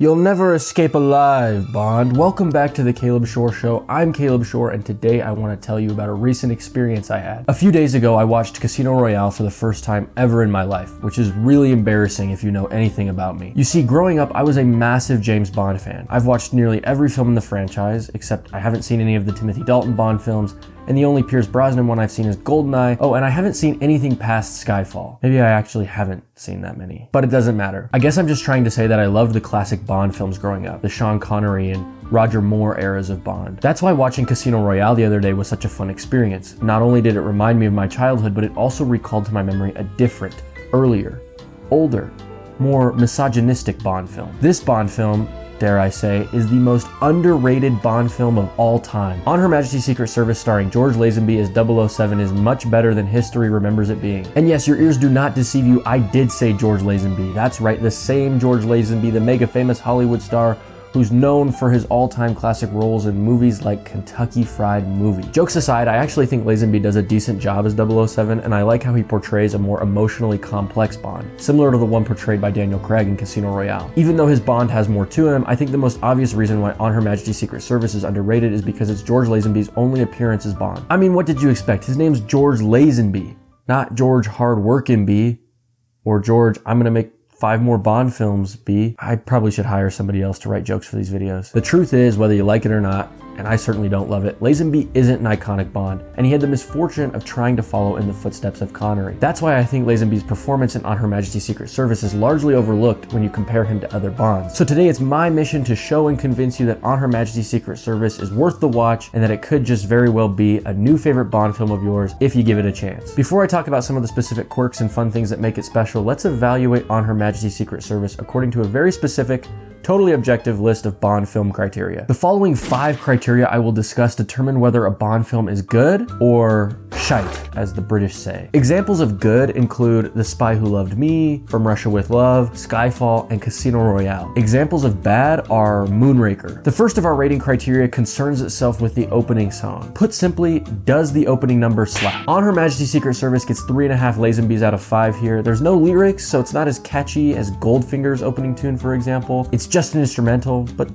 You'll never escape alive, Bond. Welcome back to the Caleb Shore Show. I'm Caleb Shore, and today I want to tell you about a recent experience I had. A few days ago, I watched Casino Royale for the first time ever in my life, which is really embarrassing if you know anything about me. You see, growing up, I was a massive James Bond fan. I've watched nearly every film in the franchise, except I haven't seen any of the Timothy Dalton Bond films, and the only Pierce Brosnan one I've seen is GoldenEye. Oh, and I haven't seen anything past Skyfall. Maybe I actually haven't seen that many, but it doesn't matter. I guess I'm just trying to say that I loved the classic Bond films growing up, the Sean Connery and Roger Moore eras of Bond. That's why watching Casino Royale the other day was such a fun experience. Not only did it remind me of my childhood, but it also recalled to my memory a different, earlier, older, more misogynistic Bond film. This Bond film, dare I say, is the most underrated Bond film of all time. On Her Majesty's Secret Service starring George Lazenby as 007 is much better than history remembers it being. And yes, your ears do not deceive you, I did say George Lazenby. That's right, the same George Lazenby, the mega famous Hollywood star who's known for his all-time classic roles in movies like Kentucky Fried Movie. Jokes aside, I actually think Lazenby does a decent job as 007, and I like how he portrays a more emotionally complex Bond, similar to the one portrayed by Daniel Craig in Casino Royale. Even though his Bond has more to him, I think the most obvious reason why On Her Majesty's Secret Service is underrated is because it's George Lazenby's only appearance as Bond. I mean, what did you expect? His name's George Lazenby, not George Hardworkin' B, or George, I'm gonna make 5 more Bond films, B. I probably should hire somebody else to write jokes for these videos. The truth is, whether you like it or not, and I certainly don't love it, Lazenby isn't an iconic Bond, and he had the misfortune of trying to follow in the footsteps of Connery. That's why I think Lazenby's performance in On Her Majesty's Secret Service is largely overlooked when you compare him to other Bonds. So today it's my mission to show and convince you that On Her Majesty's Secret Service is worth the watch, and that it could just very well be a new favorite Bond film of yours if you give it a chance. Before I talk about some of the specific quirks and fun things that make it special, let's evaluate On Her Majesty's Secret Service according to a very specific, totally objective list of Bond film criteria. The following 5 criteria I will discuss determine whether a Bond film is good or shite, as the British say. Examples of good include The Spy Who Loved Me, From Russia With Love, Skyfall, and Casino Royale. Examples of bad are Moonraker. The first of our rating criteria concerns itself with the opening song. Put simply, does the opening number slap? On Her Majesty's Secret Service gets 3.5 Lazenbys out of 5 here. There's no lyrics, so it's not as catchy as Goldfinger's opening tune, for example. It's just an instrumental, but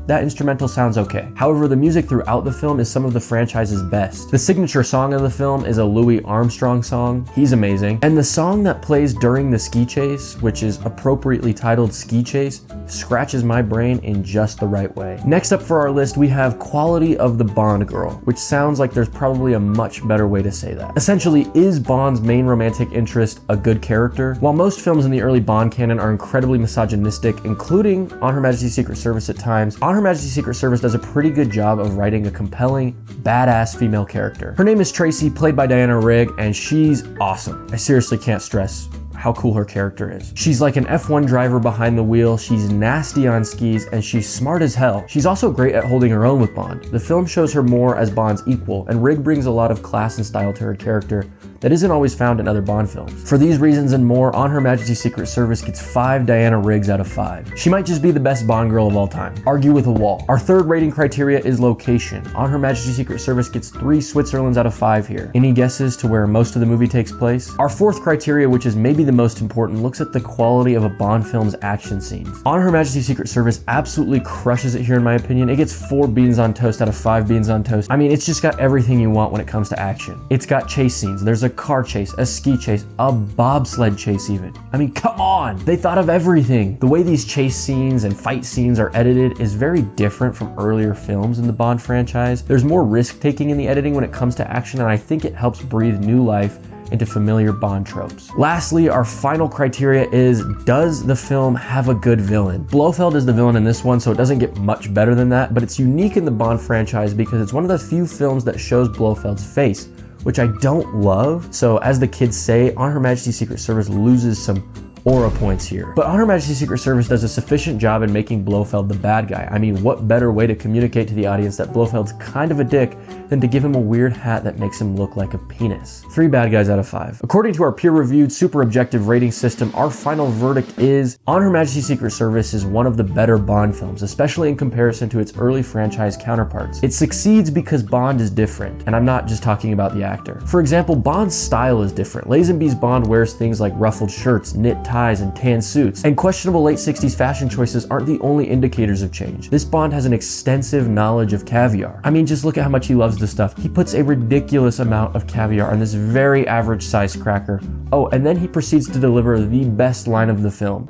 that instrumental sounds okay. However, the music throughout the film is some of the franchise's best. The signature song of the film is a Louis Armstrong song. He's amazing. And the song that plays during the ski chase, which is appropriately titled Ski Chase, scratches my brain in just the right way. Next up for our list, we have quality of the Bond girl, which sounds like there's probably a much better way to say that. Essentially, is Bond's main romantic interest a good character? While most films in the early Bond canon are incredibly misogynistic, including On Her Majesty's Secret Service at times, On Her Majesty's Secret Service does a pretty good job of writing a compelling, badass female character. Her name is Tracy, played by Diana Rigg, and she's awesome. I seriously can't stress how cool her character is. She's like an F1 driver behind the wheel, she's nasty on skis, and she's smart as hell. She's also great at holding her own with Bond. The film shows her more as Bond's equal, and Rigg brings a lot of class and style to her character that isn't always found in other Bond films. For these reasons and more, On Her Majesty's Secret Service gets 5 Diana Riggs out of 5. She might just be the best Bond girl of all time. Argue with a wall. Our third rating criteria is location. On Her Majesty's Secret Service gets 3 Switzerlands out of 5 here. Any guesses to where most of the movie takes place? Our fourth criteria, which is maybe the most important, looks at the quality of a Bond film's action scenes. On Her Majesty's Secret Service absolutely crushes it here in my opinion. It gets 4 beans on toast out of 5 beans on toast. I mean, it's just got everything you want when it comes to action. It's got chase scenes. There's a car chase, a ski chase, a bobsled chase even. I mean, come on! They thought of everything. The way these chase scenes and fight scenes are edited is very different from earlier films in the Bond franchise. There's more risk-taking in the editing when it comes to action, and I think it helps breathe new life into familiar Bond tropes. Lastly, our final criteria is, does the film have a good villain? Blofeld is the villain in this one, so it doesn't get much better than that, but it's unique in the Bond franchise because it's one of the few films that shows Blofeld's face, which I don't love. So as the kids say, On Her Majesty's Secret Service loses some aura points here. But On Her Majesty's Secret Service does a sufficient job in making Blofeld the bad guy. I mean, what better way to communicate to the audience that Blofeld's kind of a dick than to give him a weird hat that makes him look like a penis? 3 bad guys out of 5. According to our peer-reviewed, super objective rating system, our final verdict is On Her Majesty's Secret Service is one of the better Bond films, especially in comparison to its early franchise counterparts. It succeeds because Bond is different, and I'm not just talking about the actor. For example, Bond's style is different. Lazenby's Bond wears things like ruffled shirts, knit ties, ties and tan suits. And questionable late 60s fashion choices aren't the only indicators of change. This Bond has an extensive knowledge of caviar. I mean, just look at how much he loves this stuff. He puts a ridiculous amount of caviar on this very average sized cracker. Oh, and then he proceeds to deliver the best line of the film.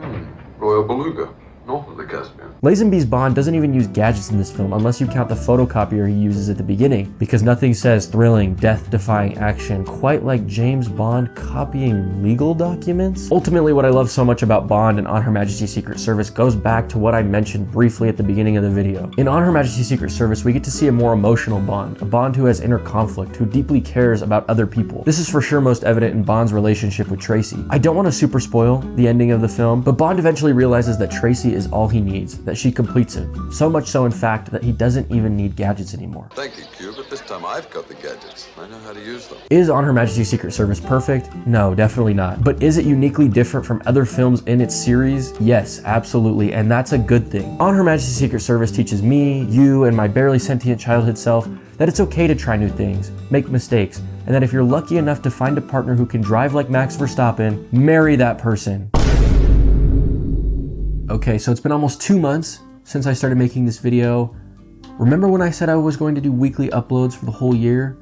Royal Beluga, north of the Caspian. Lazenby's Bond doesn't even use gadgets in this film unless you count the photocopier he uses at the beginning, because nothing says thrilling, death-defying action quite like James Bond copying legal documents. Ultimately, what I love so much about Bond and On Her Majesty's Secret Service goes back to what I mentioned briefly at the beginning of the video. In On Her Majesty's Secret Service, we get to see a more emotional Bond, a Bond who has inner conflict, who deeply cares about other people. This is for sure most evident in Bond's relationship with Tracy. I don't want to super spoil the ending of the film, but Bond eventually realizes that Tracy is all he needs, that she completes him. So much so, in fact, that he doesn't even need gadgets anymore. Thank you, Q, but this time I've got the gadgets. I know how to use them. Is On Her Majesty's Secret Service perfect? No, definitely not. But is it uniquely different from other films in its series? Yes, absolutely, and that's a good thing. On Her Majesty's Secret Service teaches me, you, and my barely sentient childhood self that it's okay to try new things, make mistakes, and that if you're lucky enough to find a partner who can drive like Max Verstappen, marry that person. Okay, so it's been almost 2 months since I started making this video. Remember when I said I was going to do weekly uploads for the whole year?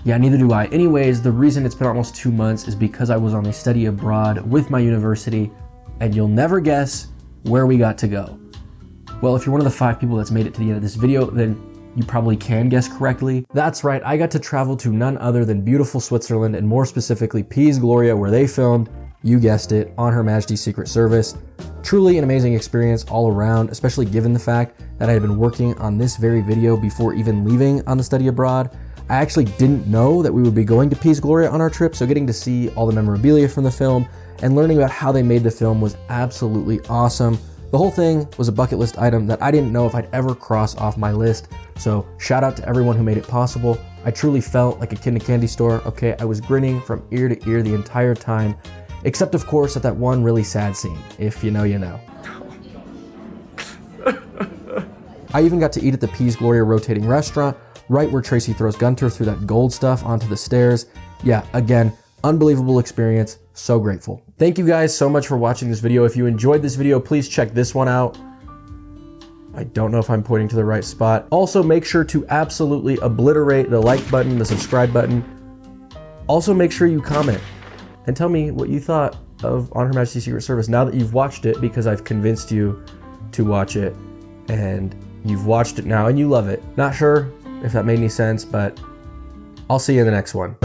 Yeah, neither do I. Anyways, the reason it's been almost 2 months is because I was on a study abroad with my university, and you'll never guess where we got to go. Well, if you're one of the 5 people that's made it to the end of this video, then you probably can guess correctly. That's right, I got to travel to none other than beautiful Switzerland, and more specifically Piz Gloria, where they filmed, you guessed it, On Her Majesty's Secret Service. Truly an amazing experience all around, especially given the fact that I had been working on this very video before even leaving on the study abroad. I actually didn't know that we would be going to Piz Gloria on our trip, so getting to see all the memorabilia from the film and learning about how they made the film was absolutely awesome. The whole thing was a bucket list item that I didn't know if I'd ever cross off my list, so shout out to everyone who made it possible. I truly felt like a kid in a candy store, okay? I was grinning from ear to ear the entire time, except of course at that one really sad scene. If you know, you know. I even got to eat at the Piz Gloria rotating restaurant, right where Tracy throws Gunter through that gold stuff onto the stairs. Yeah, again, unbelievable experience, so grateful. Thank you guys so much for watching this video. If you enjoyed this video, please check this one out. I don't know if I'm pointing to the right spot. Also, make sure to absolutely obliterate the like button, the subscribe button. Also, make sure you comment and tell me what you thought of On Her Majesty's Secret Service now that you've watched it, because I've convinced you to watch it and you've watched it now and you love it. Not sure if that made any sense, but I'll see you in the next one.